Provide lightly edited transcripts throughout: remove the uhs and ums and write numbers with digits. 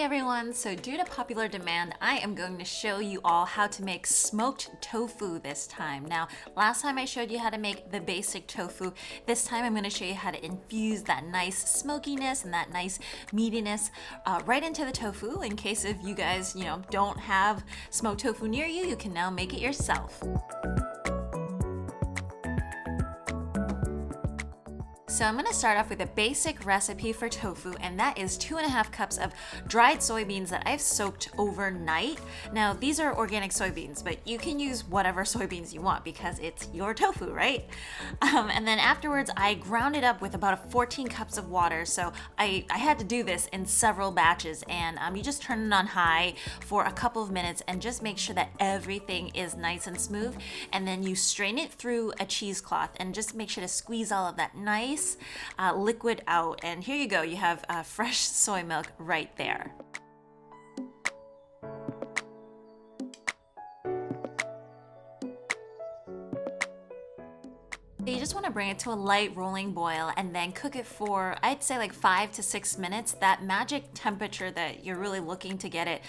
everyone, so due to popular demand, I am going to show you all how to make smoked tofu this time. Now, last time I showed you how to make the basic tofu. This time I'm going to show you how to infuse that nice smokiness and that nice meatiness right into the tofu. In case if you guys, don't have smoked tofu near you, you can now make it yourself. So I'm going to start off with a basic recipe for tofu, and that is 2.5 cups of dried soybeans that I've soaked overnight. Now these are organic soybeans, but you can use whatever soybeans you want because it's your tofu, right? And then afterwards I ground it up with about 14 cups of water. So I had to do this in several batches, and you just turn it on high for a couple of minutes and just make sure that everything is nice and smooth. And then you strain it through a cheesecloth and just make sure to squeeze all of that nice liquid out, and here you go, you have fresh soy milk right there. You just want to bring it to a light rolling boil and then cook it for, I'd say, like 5 to 6 minutes. That magic temperature that you're really looking to get it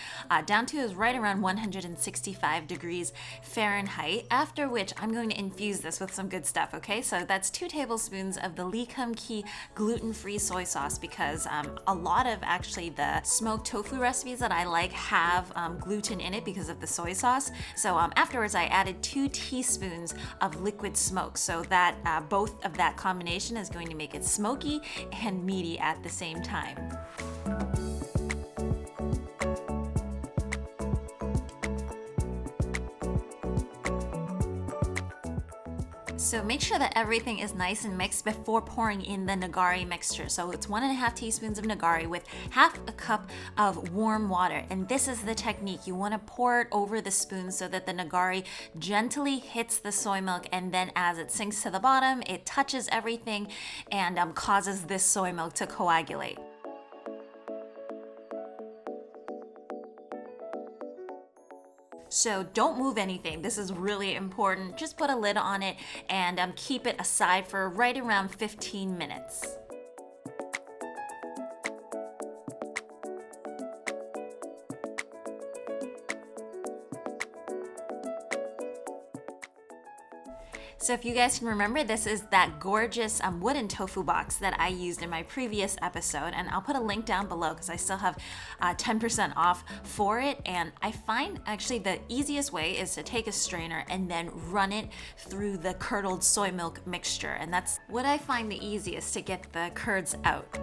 down to is right around 165 degrees Fahrenheit, after which I'm going to infuse this with some good stuff, okay? So that's 2 tablespoons of the LKK Gluten-Free soy sauce, because a lot of actually the smoked tofu recipes that I like have gluten in it because of the soy sauce. So afterwards I added 2 teaspoons of liquid smoke, so that both of that combination is going to make it smoky and meaty at the same time. So make sure that everything is nice and mixed before pouring in the nagari mixture. So it's 1.5 teaspoons of nagari with 1/2 cup of warm water. And this is the technique. You want to pour it over the spoon so that the nagari gently hits the soy milk, and then as it sinks to the bottom, it touches everything and causes this soy milk to coagulate. So don't move anything. This is really important. Just put a lid on it and keep it aside for right around 15 minutes. So if you guys can remember, this is that gorgeous wooden tofu box that I used in my previous episode, and I'll put a link down below because I still have 10% off for it. And I find actually the easiest way is to take a strainer and then run it through the curdled soy milk mixture, and that's what I find the easiest to get the curds out.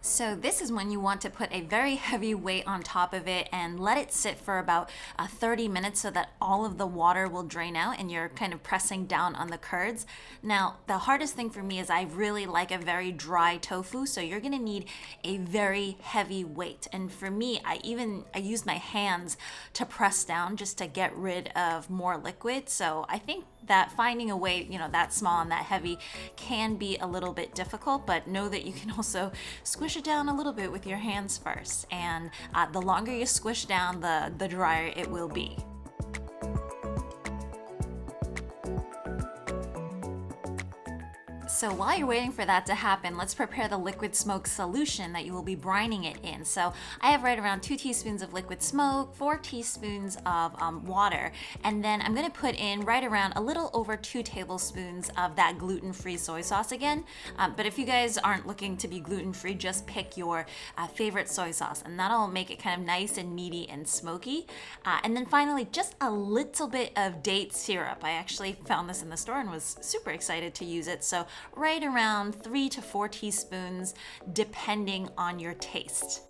So this is when you want to put a very heavy weight on top of it and let it sit for about 30 minutes so that all of the water will drain out and you're kind of pressing down on the curds. Now, the hardest thing for me is I really like a very dry tofu, so you're gonna need a very heavy weight. And for me, I use my hands to press down just to get rid of more liquid. So I think that finding a weight, that small and that heavy can be a little bit difficult, but know that you can also squish it down a little bit with your hands first. And the longer you squish down, the drier it will be. So while you're waiting for that to happen, let's prepare the liquid smoke solution that you will be brining it in. So I have right around 2 teaspoons of liquid smoke, 4 teaspoons of water, and then I'm gonna put in right around a little over 2 tablespoons of that gluten-free soy sauce again. But if you guys aren't looking to be gluten-free, just pick your favorite soy sauce, and that'll make it kind of nice and meaty and smoky. And then finally, just a little bit of date syrup. I actually found this in the store and was super excited to use it. So right around 3 to 4 teaspoons, depending on your taste.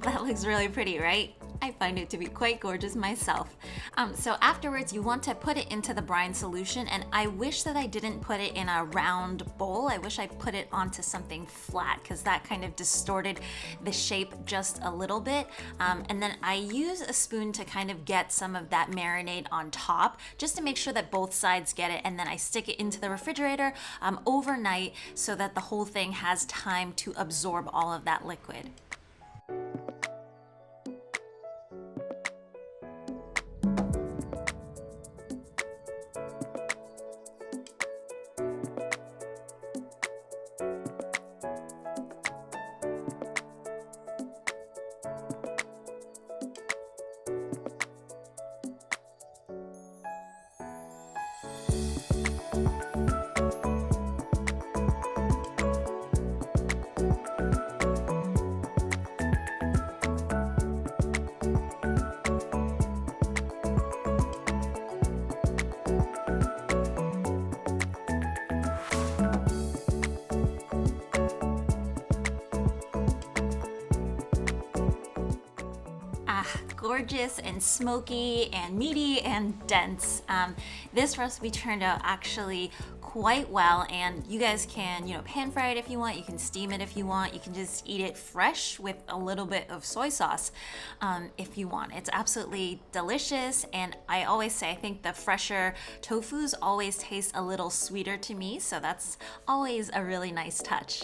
That looks really pretty, right? I find it to be quite gorgeous myself. So afterwards, you want to put it into the brine solution, and I wish that I didn't put it in a round bowl. I wish I put it onto something flat because that kind of distorted the shape just a little bit. And then I use a spoon to kind of get some of that marinade on top, just to make sure that both sides get it, and then I stick it into the refrigerator overnight so that the whole thing has time to absorb all of that liquid. Gorgeous and smoky and meaty and dense. This recipe turned out actually quite well, and you guys can, pan fry it if you want, you can steam it if you want, you can just eat it fresh with a little bit of soy sauce if you want. It's absolutely delicious, and I always say I think the fresher tofus always taste a little sweeter to me, so that's always a really nice touch.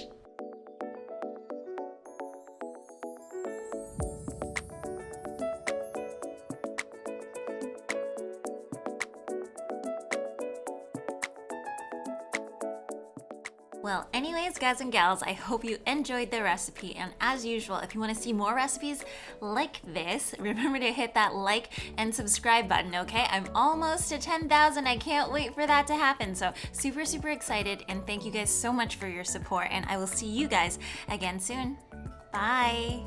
Well, anyways, guys and gals, I hope you enjoyed the recipe, and as usual, if you want to see more recipes like this, remember to hit that like and subscribe button, okay? I'm almost to 10,000. I can't wait for that to happen, so super, super excited, and thank you guys so much for your support, and I will see you guys again soon. Bye!